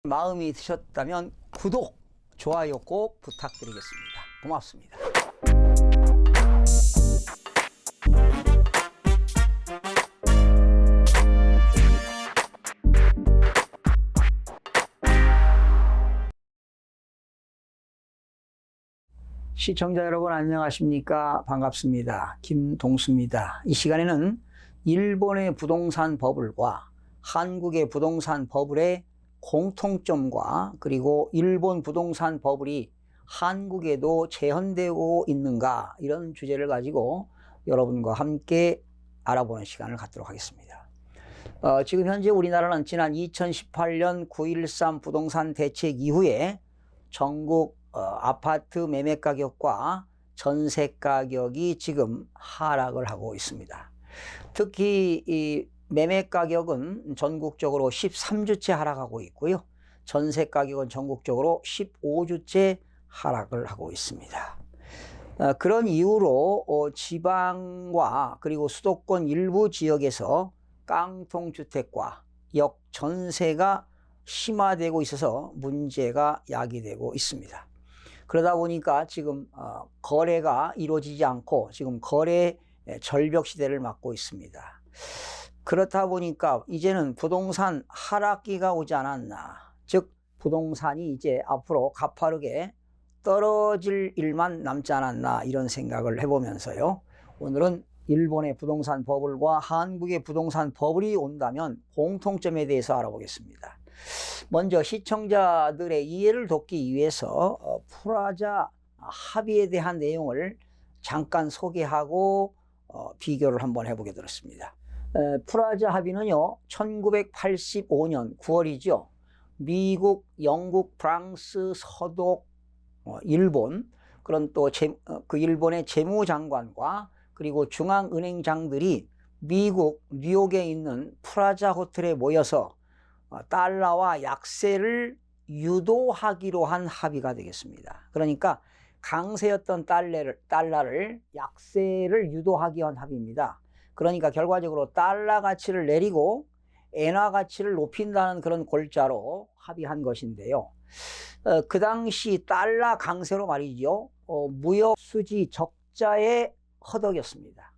마음이 드셨다면 구독, 좋아요 꼭 부탁드리겠습니다. 고맙습니다. 시청자 여러분 안녕하십니까? 반갑습니다. 김동수입니다. 이 시간에는 일본의 부동산 버블과 한국의 부동산 버블의 공통점과 그리고 일본 부동산 버블이 한국에도 재현되고 있는가, 이런 주제를 가지고 여러분과 함께 알아보는 시간을 갖도록 하겠습니다. 지금 현재 우리나라는 지난 2018년 9.13 부동산 대책 이후에 전국 아파트 매매 가격과 전세 가격이 지금 하락을 하고 있습니다. 특히 이 매매 가격은 전국적으로 13주째 하락하고 있고요. 전세 가격은 전국적으로 15주째 하락을 하고 있습니다. 그런 이유로 지방과 그리고 수도권 일부 지역에서 깡통주택과 역전세가 심화되고 있어서 문제가 야기되고 있습니다. 그러다 보니까 지금 거래가 이루어지지 않고 지금 거래 절벽 시대를 맞고 있습니다. 그렇다 보니까 이제는 부동산 하락기가 오지 않았나, 즉 부동산이 이제 앞으로 가파르게 떨어질 일만 남지 않았나, 이런 생각을 해보면서요, 오늘은 일본의 부동산 버블과 한국의 부동산 버블이 온다면 공통점에 대해서 알아보겠습니다. 먼저 시청자들의 이해를 돕기 위해서 프라자 합의에 대한 내용을 잠깐 소개하고 비교를 한번 해보게 되었습니다. 프라자 합의는요, 1985년 9월이죠. 미국, 영국, 프랑스, 서독, 일본, 그런 또 그 일본의 재무장관과 그리고 중앙은행장들이 미국 뉴욕에 있는 프라자 호텔에 모여서 달러와 약세를 유도하기로 한 합의가 되겠습니다. 그러니까 강세였던 달러를 약세를 유도하기 위한 합의입니다. 그러니까 결과적으로 달러 가치를 내리고 엔화 가치를 높인다는 그런 골자로 합의한 것인데요. 그 당시 달러 강세로 말이죠, 무역 수지 적자의 허덕이었습니다.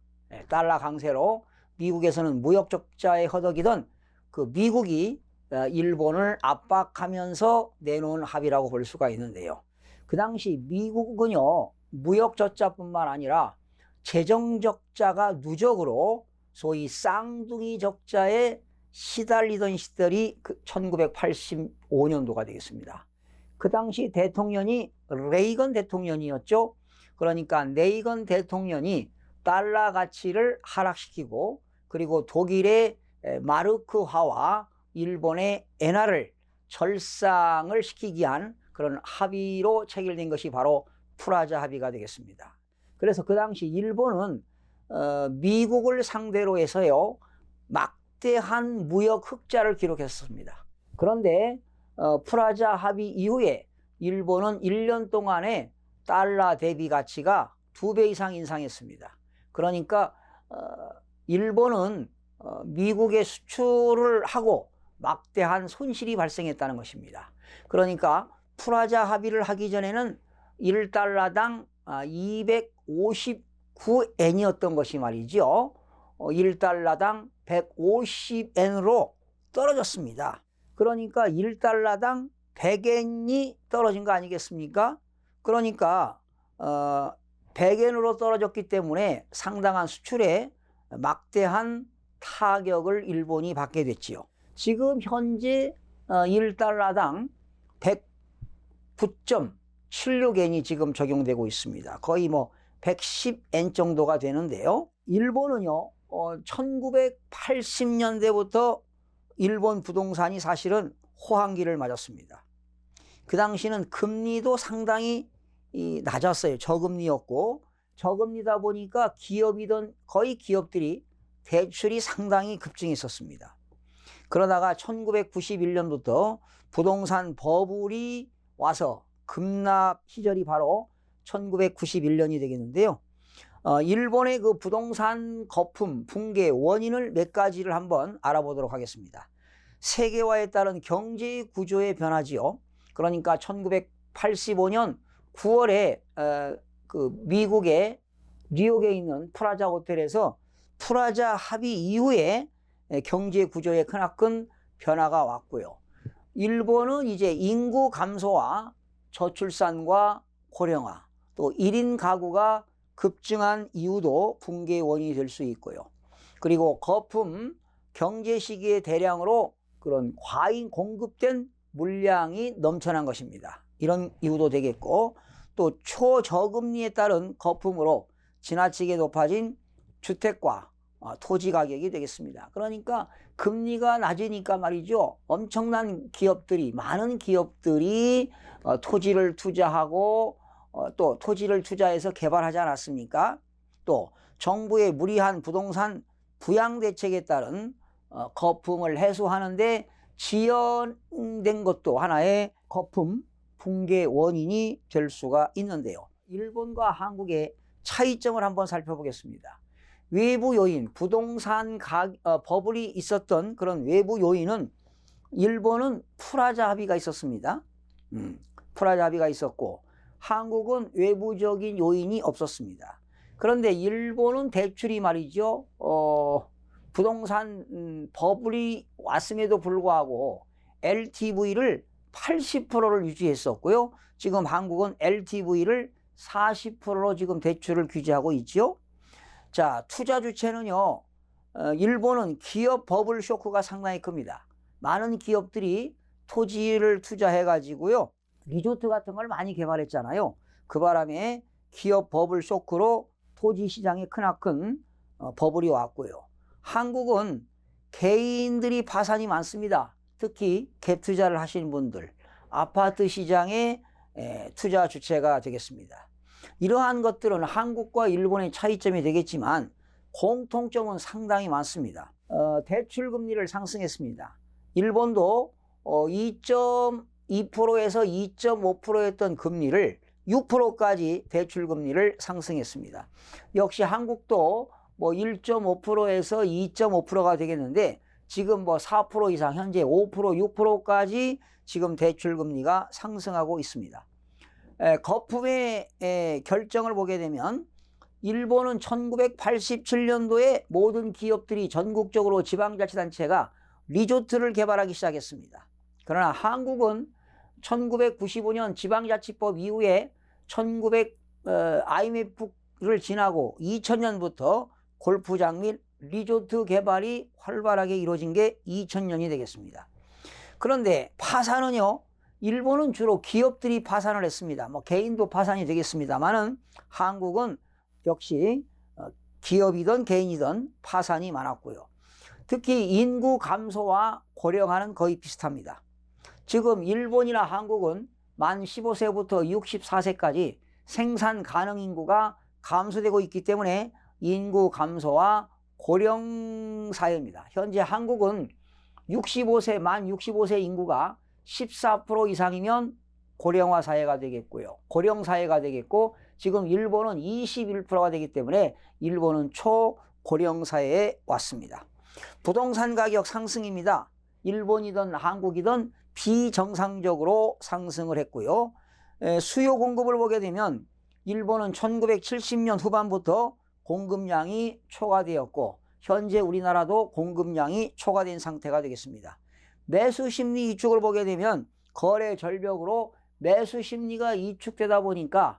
달러 강세로 미국에서는 무역 적자의 허덕이던 그 미국이 일본을 압박하면서 내놓은 합의라고 볼 수가 있는데요. 그 당시 미국은요, 무역 적자뿐만 아니라 재정 적자가 누적으로 소위 쌍둥이 적자에 시달리던 시절이 1985년도가 되겠습니다. 그 당시 대통령이 레이건 대통령이었죠. 그러니까 레이건 대통령이 달러 가치를 하락시키고 그리고 독일의 마르크화와 일본의 엔화를 절상을 시키기 위한 그런 합의로 체결된 것이 바로 프라자 합의가 되겠습니다. 그래서 그 당시 일본은 미국을 상대로 해서요, 막대한 무역 흑자를 기록했습니다. 그런데 프라자 합의 이후에 일본은 1년 동안에 달러 대비 가치가 2배 이상 인상했습니다. 그러니까 일본은 미국에 수출을 하고 막대한 손실이 발생했다는 것입니다. 그러니까 프라자 합의를 하기 전에는 1달러당 259엔이었던 것이 말이죠, 1달러당 150엔으로 떨어졌습니다. 그러니까 1달러당 100엔이 떨어진 거 아니겠습니까? 그러니까 100엔으로 떨어졌기 때문에 상당한 수출에 막대한 타격을 일본이 받게 됐지요. 지금 현재 1달러당 109.76엔이 지금 적용되고 있습니다. 거의 뭐 110엔 정도가 되는데요. 일본은요, 1980년대부터 일본 부동산이 사실은 호황기를 맞았습니다. 그 당시는 금리도 상당히 낮았어요. 저금리였고, 저금리다 보니까 거의 기업들이 대출이 상당히 급증했었습니다. 그러다가 1991년부터 부동산 버블이 와서 급락 시절이 바로 1991년이 되겠는데요. 일본의 그 부동산 거품 붕괴 원인을 몇 가지를 한번 알아보도록 하겠습니다. 세계화에 따른 경제 구조의 변화지요. 그러니까 1985년 9월에 그 미국의 뉴욕에 있는 프라자 호텔에서 프라자 합의 이후에 경제 구조에 크나큰 변화가 왔고요. 일본은 이제 인구 감소와 저출산과 고령화, 또 1인 가구가 급증한 이유도 붕괴의 원인이 될 수 있고요. 그리고 거품 경제 시기에 대량으로 그런 과잉 공급된 물량이 넘쳐난 것입니다. 이런 이유도 되겠고, 또 초저금리에 따른 거품으로 지나치게 높아진 주택과 토지 가격이 되겠습니다. 그러니까 금리가 낮으니까 말이죠. 엄청난 기업들이, 많은 기업들이 토지를 투자하고 또 토지를 투자해서 개발하지 않았습니까? 또 정부의 무리한 부동산 부양 대책에 따른 거품을 해소하는데 지연된 것도 하나의 거품 붕괴 원인이 될 수가 있는데요. 일본과 한국의 차이점을 한번 살펴보겠습니다. 외부 요인, 부동산 버블이 있었던 그런 외부 요인은 일본은 프라자 합의가 있었습니다. 프라자 합의가 있었고 한국은 외부적인 요인이 없었습니다. 그런데 일본은 대출이 말이죠. 부동산 버블이 왔음에도 불구하고 LTV를 80%를 유지했었고요. 지금 한국은 LTV를 40%로 지금 대출을 규제하고 있죠. 자, 투자 주체는요. 일본은 기업 버블 쇼크가 상당히 큽니다. 많은 기업들이 토지를 투자해 가지고요. 리조트 같은 걸 많이 개발했잖아요. 그 바람에 기업 버블 쇼크로 토지 시장에 크나큰 버블이 왔고요. 한국은 개인들이 파산이 많습니다. 특히 갭 투자를 하시는 분들, 아파트 시장의 투자 주체가 되겠습니다. 이러한 것들은 한국과 일본의 차이점이 되겠지만 공통점은 상당히 많습니다. 대출 금리를 상승했습니다. 일본도 2.2%에서 2.5%였던 금리를 6%까지 대출 금리를 상승했습니다. 역시 한국도 뭐 1.5%에서 2.5%가 되겠는데 지금 뭐 4% 이상 현재 5%, 6%까지 지금 대출 금리가 상승하고 있습니다. 거품의 결정을 보게 되면 일본은 1987년도에 모든 기업들이 전국적으로 지방자치단체가 리조트를 개발하기 시작했습니다. 그러나 한국은 1995년 지방자치법 이후에 IMF를 지나고 2000년부터 골프장 및 리조트 개발이 활발하게 이루어진 게 2000년이 되겠습니다. 그런데 파산은요, 일본은 주로 기업들이 파산을 했습니다. 뭐 개인도 파산이 되겠습니다만은 한국은 역시 기업이든 개인이든 파산이 많았고요. 특히 인구 감소와 고령화는 거의 비슷합니다. 지금 일본이나 한국은 만 15세부터 64세까지 생산 가능 인구가 감소되고 있기 때문에 인구 감소와 고령 사회입니다. 현재 한국은 만 65세 인구가 14% 이상이면 고령화 사회가 되겠고요. 고령 사회가 되겠고 지금 일본은 21%가 되기 때문에 일본은 초고령 사회에 왔습니다. 부동산 가격 상승입니다. 일본이든 한국이든 비정상적으로 상승을 했고요. 수요 공급을 보게 되면 일본은 1970년 후반부터 공급량이 초과되었고 현재 우리나라도 공급량이 초과된 상태가 되겠습니다. 매수 심리 위축을 보게 되면 거래 절벽으로 매수 심리가 위축되다 보니까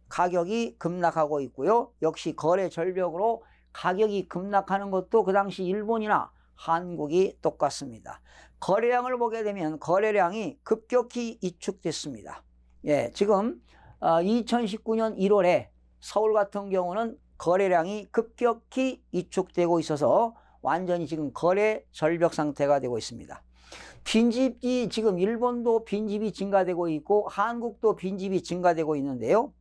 가격이 급락하고 있고요. 역시 거래 절벽으로 가격이 급락하는 것도 그 당시 일본이나 한국이 똑같습니다. 거래량을 보게 되면 거래량이 급격히 위축됐습니다. 지금 2019년 1월에 서울 같은 경우는 거래량이 급격히 위축되고 있어서 완전히 지금 거래 절벽 상태가 되고 있습니다. 빈집이 지금 일본도 빈집이 증가되고 있고 한국도 빈집이 증가되고 있는데요.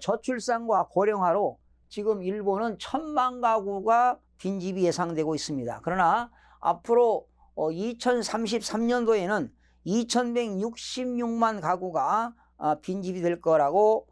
저출산과 고령화로 지금 일본은 1000만 가구가 빈집이 예상되고 있습니다. 그러나 앞으로 2033년도에는 2166만 가구가 빈집이 될 거라고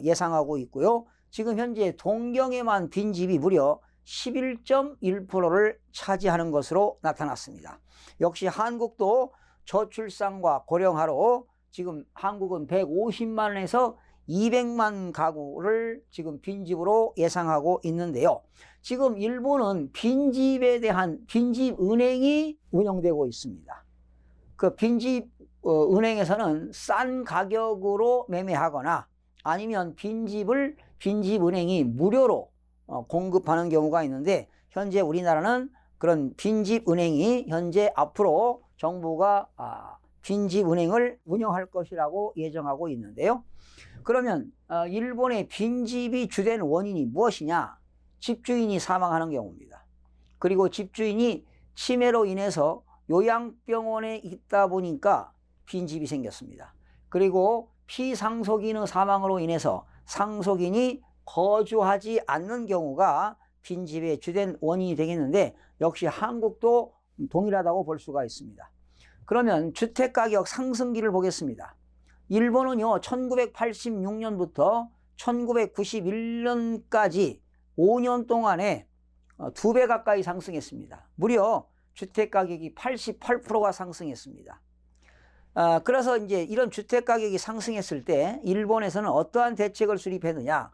예상하고 있고요. 지금 현재 동경에만 빈집이 무려 11.1%를 차지하는 것으로 나타났습니다. 역시 한국도 저출산과 고령화로 지금 한국은 150만에서 200만 가구를 지금 빈집으로 예상하고 있는데요. 지금 일본은 빈집에 대한 빈집은행이 운영되고 있습니다. 그 빈집은행에서는 싼 가격으로 매매하거나 아니면 빈집을 빈집은행이 무료로 공급하는 경우가 있는데, 현재 우리나라는 그런 빈집은행이 현재 앞으로 정부가 빈집은행을 운영할 것이라고 예정하고 있는데요. 그러면 일본의 빈집이 주된 원인이 무엇이냐? 집주인이 사망하는 경우입니다. 그리고 집주인이 치매로 인해서 요양병원에 있다 보니까 빈집이 생겼습니다. 그리고 피상속인의 사망으로 인해서 상속인이 거주하지 않는 경우가 빈집의 주된 원인이 되겠는데, 역시 한국도 동일하다고 볼 수가 있습니다. 그러면 주택가격 상승기를 보겠습니다. 일본은요, 1986년부터 1991년까지 5년 동안에 2배 가까이 상승했습니다. 무려 주택가격이 88%가 상승했습니다. 그래서 이제 이런 주택가격이 상승했을 때 일본에서는 어떠한 대책을 수립했느냐?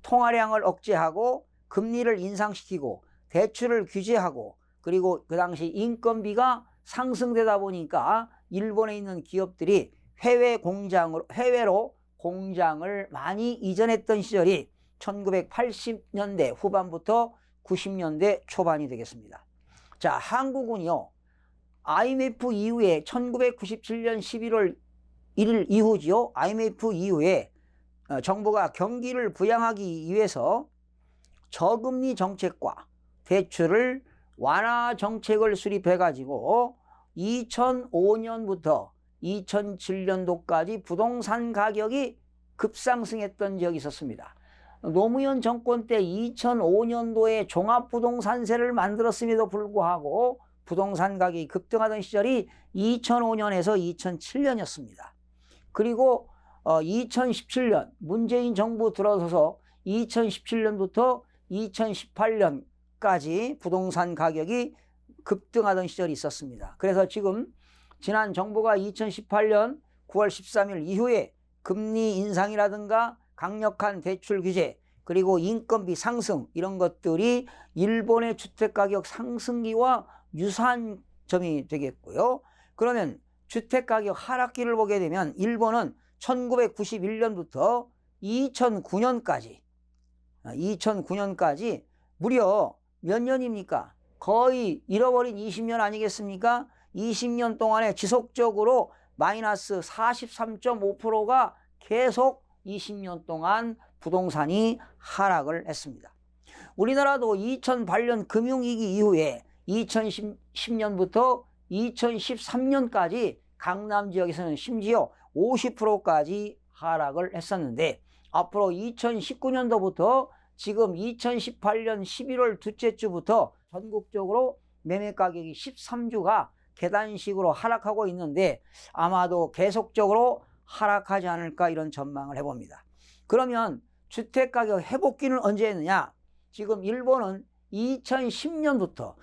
통화량을 억제하고 금리를 인상시키고 대출을 규제하고, 그리고 그 당시 인건비가 상승되다 보니까 일본에 있는 기업들이 해외로 공장을 많이 이전했던 시절이 1980년대 후반부터 90년대 초반이 되겠습니다. 자, 한국은요, IMF 이후에 1997년 11월 1일 이후지요. IMF 이후에 정부가 경기를 부양하기 위해서 저금리 정책과 대출을 완화 정책을 수립해가지고 2005년부터 2007년도까지 부동산 가격이 급상승했던 적이 있었습니다. 노무현 정권 때 2005년도에 종합부동산세를 만들었음에도 불구하고 부동산 가격이 급등하던 시절이 2005년에서 2007년이었습니다. 그리고 2017년 문재인 정부 들어서서 2017년부터 2018년까지 부동산 가격이 급등하던 시절이 있었습니다. 그래서 지금 지난 정부가 2018년 9월 13일 이후에 금리 인상이라든가 강력한 대출 규제, 그리고 인건비 상승, 이런 것들이 일본의 주택가격 상승기와 유사한 점이 되겠고요. 그러면 주택가격 하락기를 보게 되면 일본은 1991년부터 2009년까지 무려 몇 년입니까? 거의 잃어버린 20년 아니겠습니까? 20년 동안에 지속적으로 마이너스 43.5%가 계속 20년 동안 부동산이 하락을 했습니다. 우리나라도 2008년 금융위기 이후에 2010년부터 2013년까지 강남 지역에서는 심지어 50%까지 하락을 했었는데, 앞으로 2019년도부터 지금 2018년 11월 둘째 주부터 전국적으로 매매 가격이 13주가 계단식으로 하락하고 있는데, 아마도 계속적으로 하락하지 않을까, 이런 전망을 해봅니다. 그러면 주택가격 회복기는 언제 했느냐? 지금 일본은 2010년부터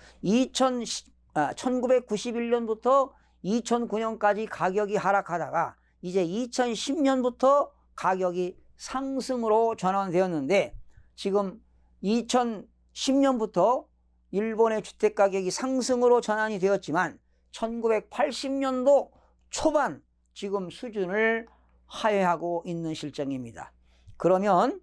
1991년부터 2009년까지 가격이 하락하다가 이제 2010년부터 가격이 상승으로 전환되었는데, 지금 2010년부터 일본의 주택가격이 상승으로 전환이 되었지만 1980년도 초반 지금 수준을 하회하고 있는 실정입니다. 그러면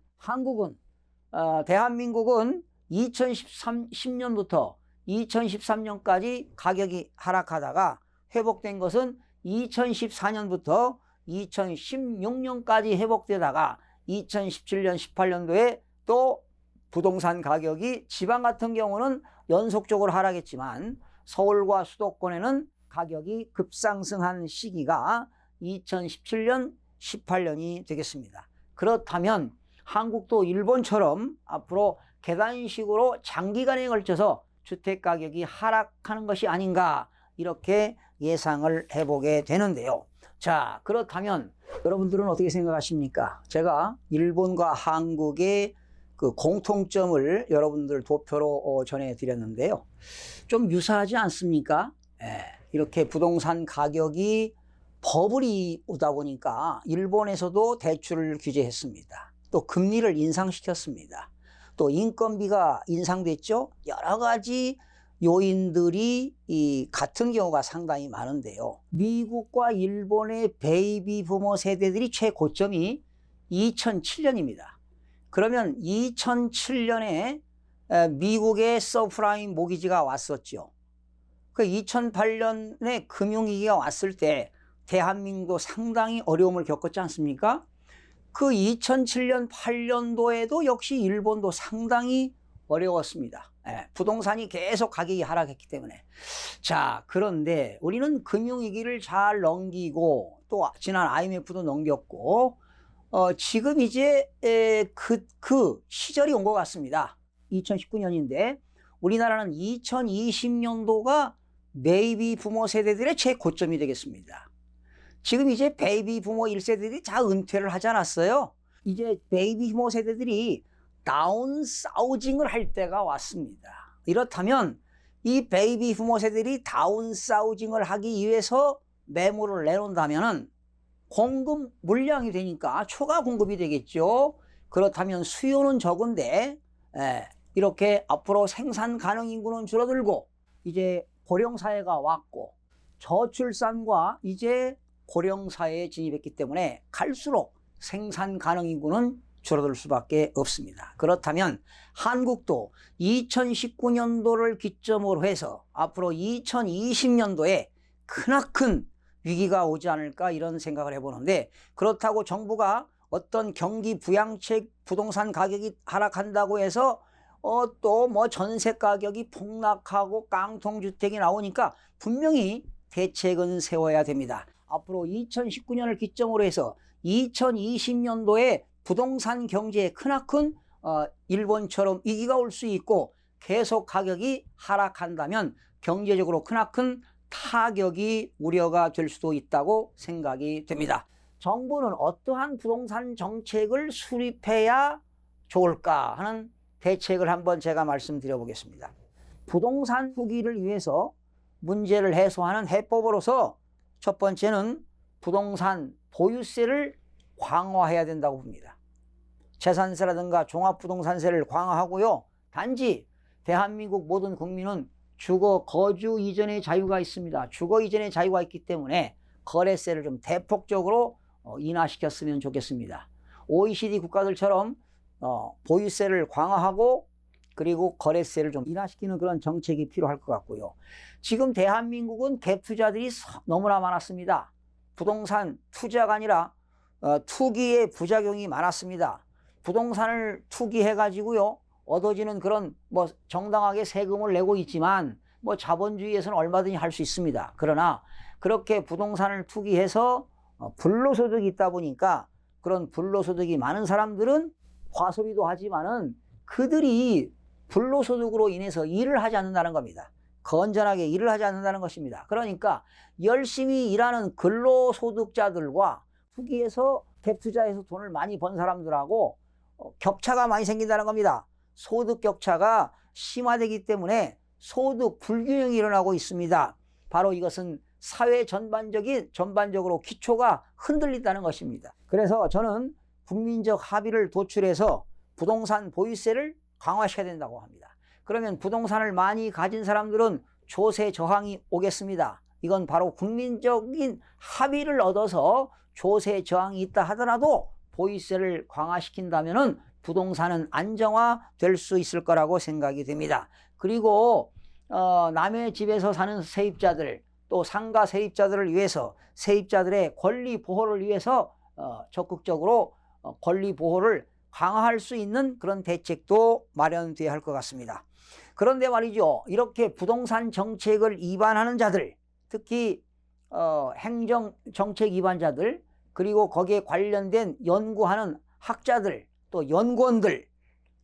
대한민국은 2010년부터 2013년까지 가격이 하락하다가 회복된 것은 2014년부터 2016년까지 회복되다가 2017년, 18년도에 또 부동산 가격이 지방 같은 경우는 연속적으로 하락했지만 서울과 수도권에는 가격이 급상승한 시기가 2017년, 18년이 되겠습니다. 그렇다면 한국도 일본처럼 앞으로 계단식으로 장기간에 걸쳐서 주택가격이 하락하는 것이 아닌가, 이렇게 예상을 해보게 되는데요. 자, 그렇다면 여러분들은 어떻게 생각하십니까? 제가 일본과 한국의 그 공통점을 여러분들 도표로 전해드렸는데요. 좀 유사하지 않습니까? 예, 이렇게 부동산 가격이 버블이 오다 보니까 일본에서도 대출을 규제했습니다. 또 금리를 인상시켰습니다. 또 인건비가 인상됐죠. 여러 가지 요인들이 같은 경우가 상당히 많은데요. 미국과 일본의 베이비 부모 세대들이 최고점이 2007년입니다. 그러면 2007년에 미국의 서프라임 모기지가 왔었죠. 그 2008년에 금융위기가 왔을 때 대한민국도 상당히 어려움을 겪었지 않습니까? 그 2007년, 8년도에도 역시 일본도 상당히 어려웠습니다. 부동산이 계속 가격이 하락했기 때문에. 자, 그런데 우리는 금융위기를 잘 넘기고 또 지난 IMF도 넘겼고 지금 이제 그 시절이 온 것 같습니다. 2019년인데 우리나라는 2020년도가 베이비 부모 세대들의 최고점이 되겠습니다. 지금 이제 베이비 부모 1세대들이 다 은퇴를 하지 않았어요. 이제 베이비 부모 세대들이 다운사우징을 할 때가 왔습니다. 이렇다면 이 베이비 부모 세대들이 다운사우징을 하기 위해서 매물을 내놓는다면 공급 물량이 되니까 초과 공급이 되겠죠. 그렇다면 수요는 적은데 이렇게 앞으로 생산 가능 인구는 줄어들고 이제 고령사회가 왔고 저출산과 이제 고령사회에 진입했기 때문에 갈수록 생산 가능 인구는 줄어들 수밖에 없습니다. 그렇다면 한국도 2019년도를 기점으로 해서 앞으로 2020년도에 크나큰 위기가 오지 않을까 이런 생각을 해보는데, 그렇다고 정부가 어떤 경기 부양책 부동산 가격이 하락한다고 해서 또 뭐 전세 가격이 폭락하고 깡통주택이 나오니까 분명히 대책은 세워야 됩니다. 앞으로 2019년을 기점으로 해서 2020년도에 부동산 경제에 크나큰 일본처럼 위기가 올 수 있고 계속 가격이 하락한다면 경제적으로 크나큰 타격이 우려가 될 수도 있다고 생각이 됩니다. 정부는 어떠한 부동산 정책을 수립해야 좋을까 하는 대책을 한번 제가 말씀드려 보겠습니다. 부동산 투기를 위해서 문제를 해소하는 해법으로서 첫 번째는 부동산 보유세를 강화해야 된다고 봅니다. 재산세라든가 종합부동산세를 강화하고요. 단지 대한민국 모든 국민은 주거 거주 이전의 자유가 있습니다. 주거 이전의 자유가 있기 때문에 거래세를 좀 대폭적으로 인하시켰으면 좋겠습니다. OECD 국가들처럼 보유세를 강화하고 그리고 거래세를 좀 인하시키는 그런 정책이 필요할 것 같고요. 지금 대한민국은 갭 투자들이 너무나 많았습니다. 부동산 투자가 아니라 투기의 부작용이 많았습니다. 부동산을 투기해 가지고요 얻어지는 그런 뭐 정당하게 세금을 내고 있지만 뭐 자본주의에서는 얼마든지 할 수 있습니다. 그러나 그렇게 부동산을 투기해서 불로소득이 있다 보니까 그런 불로소득이 많은 사람들은 과소비도 하지만은 그들이 불로소득으로 인해서 일을 하지 않는다는 겁니다. 건전하게 일을 하지 않는다는 것입니다. 그러니까 열심히 일하는 근로소득자들과 투기해서 갭 투자해서 돈을 많이 번 사람들하고 격차가 많이 생긴다는 겁니다. 소득 격차가 심화되기 때문에 소득 불균형이 일어나고 있습니다. 바로 이것은 사회 전반적으로 기초가 흔들린다는 것입니다. 그래서 저는 국민적 합의를 도출해서 부동산 보유세를 강화시켜야 된다고 합니다. 그러면 부동산을 많이 가진 사람들은 조세 저항이 오겠습니다. 이건 바로 국민적인 합의를 얻어서 조세 저항이 있다 하더라도 보유세를 강화시킨다면은 부동산은 안정화될 수 있을 거라고 생각이 됩니다. 그리고 남의 집에서 사는 세입자들 또 상가 세입자들을 위해서 세입자들의 권리 보호를 위해서 적극적으로 권리 보호를 강화할 수 있는 그런 대책도 마련돼야 할 것 같습니다. 그런데 말이죠, 이렇게 부동산 정책을 위반하는 자들, 특히 행정 정책 위반자들, 그리고 거기에 관련된 연구하는 학자들 또 연구원들,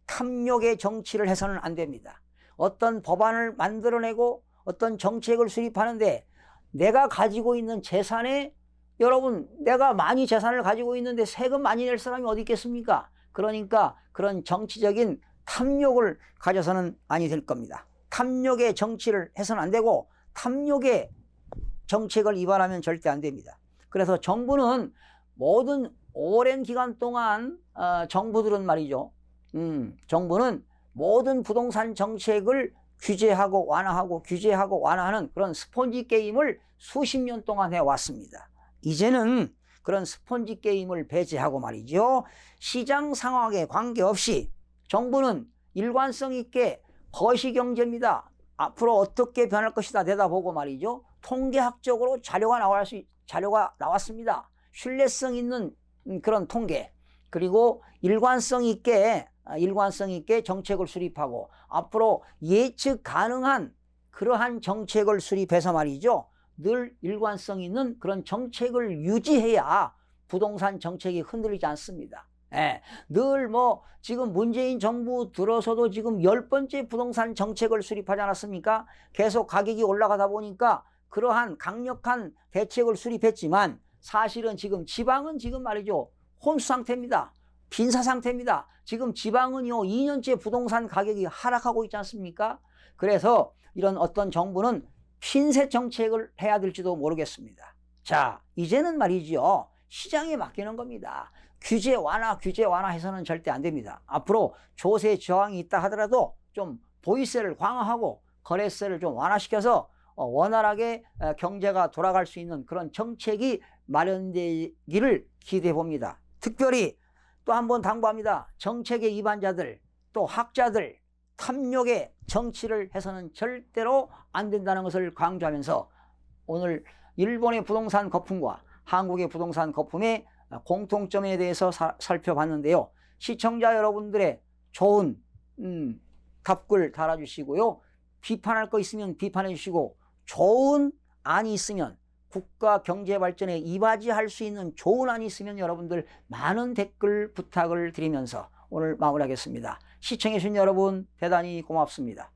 탐욕의 정치를 해서는 안 됩니다. 어떤 법안을 만들어내고 어떤 정책을 수립하는데 내가 가지고 있는 재산에, 여러분 내가 많이 재산을 가지고 있는데 세금 많이 낼 사람이 어디 있겠습니까? 그러니까 그런 정치적인 탐욕을 가져서는 아니 될 겁니다. 탐욕의 정치를 해서는 안 되고 탐욕의 정책을 위반하면 절대 안 됩니다. 그래서 정부는 모든 오랜 기간 동안 정부들은 말이죠. 정부는 모든 부동산 정책을 규제하고 완화하고 규제하고 완화하는 그런 스폰지 게임을 수십 년 동안 해왔습니다. 이제는 그런 스폰지 게임을 배제하고 말이죠. 시장 상황에 관계없이 정부는 일관성 있게 거시경제입니다. 앞으로 어떻게 변할 것이다 내다보고 말이죠. 통계학적으로 자료가 나왔습니다. 신뢰성 있는 그런 통계, 그리고 일관성 있게 정책을 수립하고 앞으로 예측 가능한 그러한 정책을 수립해서 말이죠. 늘 일관성 있는 그런 정책을 유지해야 부동산 정책이 흔들리지 않습니다. 예, 늘 지금 문재인 정부 들어서도 지금 10번째 부동산 정책을 수립하지 않았습니까? 계속 가격이 올라가다 보니까 그러한 강력한 대책을 수립했지만 사실은 지금 지방은 지금 말이죠. 혼수 상태입니다. 빈사 상태입니다. 지금 지방은요 2년째 부동산 가격이 하락하고 있지 않습니까? 그래서 이런 어떤 정부는 핀셋 정책을 해야 될지도 모르겠습니다. 자, 이제는 말이죠. 시장에 맡기는 겁니다. 규제 완화 해서는 절대 안 됩니다. 앞으로 조세 저항이 있다 하더라도 좀 보유세를 강화하고 거래세를 좀 완화시켜서 원활하게 경제가 돌아갈 수 있는 그런 정책이 마련되기를 기대해 봅니다. 특별히 또 한번 당부합니다. 정책의 위반자들, 또 학자들, 탐욕의 정치를 해서는 절대로 안 된다는 것을 강조하면서 오늘 일본의 부동산 거품과 한국의 부동산 거품의 공통점에 대해서 살펴봤는데요. 시청자 여러분들의 좋은 답글 달아주시고요. 비판할 거 있으면 비판해 주시고 좋은 안이 있으면 국가 경제 발전에 이바지할 수 있는 좋은 안이 있으면 여러분들 많은 댓글 부탁을 드리면서 오늘 마무리하겠습니다. 시청해 주신 여러분 대단히 고맙습니다.